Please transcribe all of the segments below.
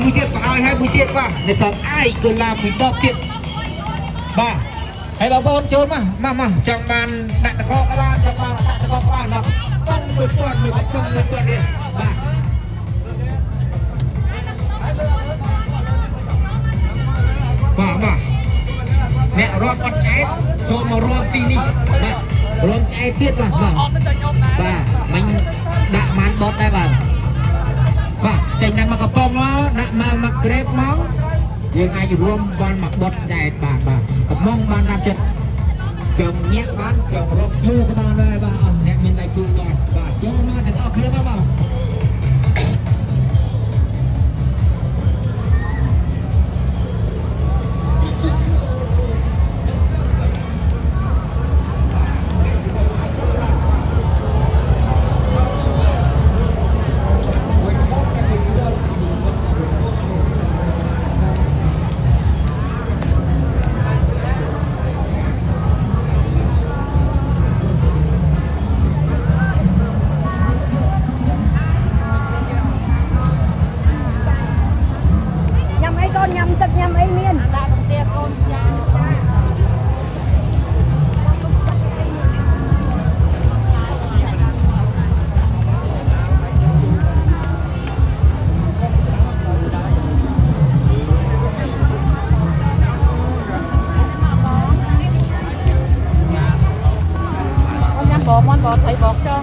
មួយទៀតបើឲ្យហើយមួយទៀតបាទនេះសតអាយគឺឡាពីដបទៀតបាទហើយបងប្អូនចូលមកចង់បានដាក់តកក៏បានចង់បានដាក់តកក៏បានបាទប៉ុនមួយពាន់នេះបាទអ្នករាប់អត់ឆ្អែតចូលមករាប់ទីនេះបាទរួមឆ្អែតទៀតបាទមិញដាក់ម៉ានបត់ដែរបាទចេញតាមមកកំប៉ុងមកដាក់មកក្រេបមកយើងអាចរួមបានមកបត់ឆ្អែតបាទកំប៉ុងបានតាមចិត្តចង់ញាក់បានចង់រាប់ឈ្មោះក៏បានដែរបាទអស់អ្នកមានដៃគូគាត់បាទចូលមកទាំងអស់គ្នាបាទbỏ thầy bọt cho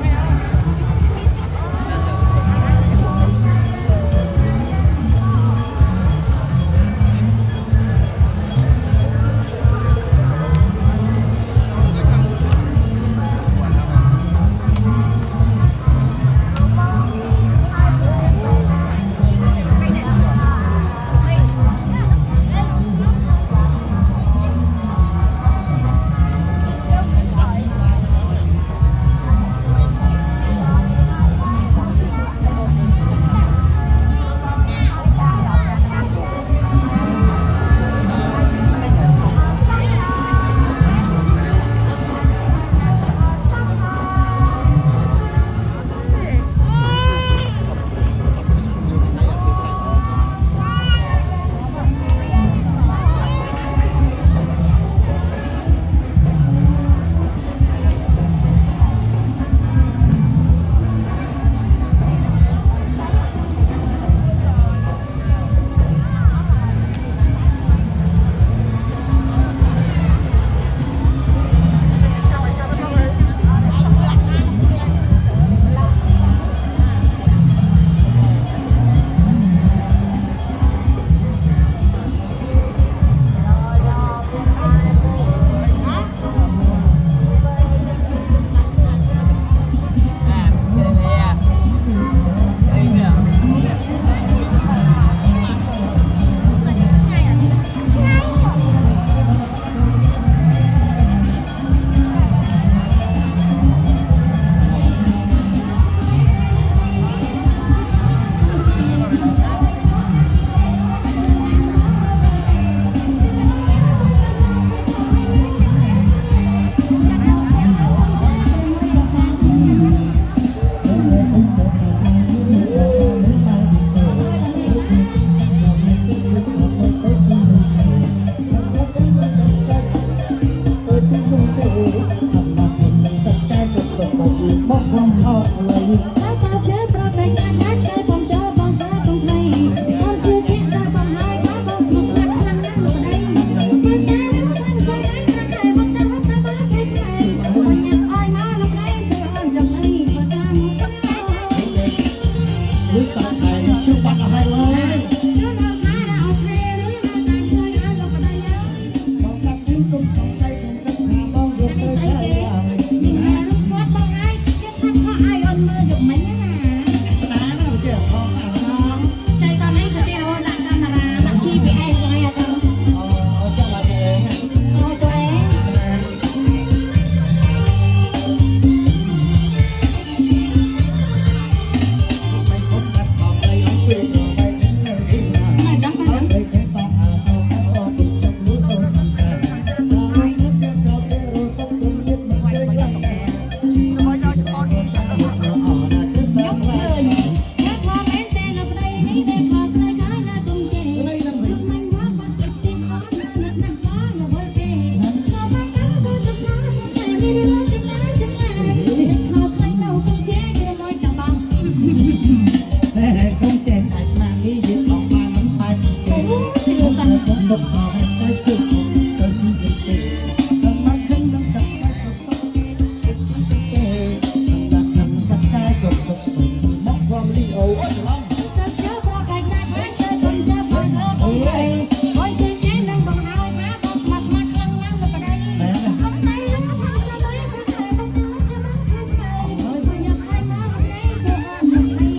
Hãy subscribe cho kênh Ghiền Mì Gõ để không bỏ lỡ ขอให้ใช้สุข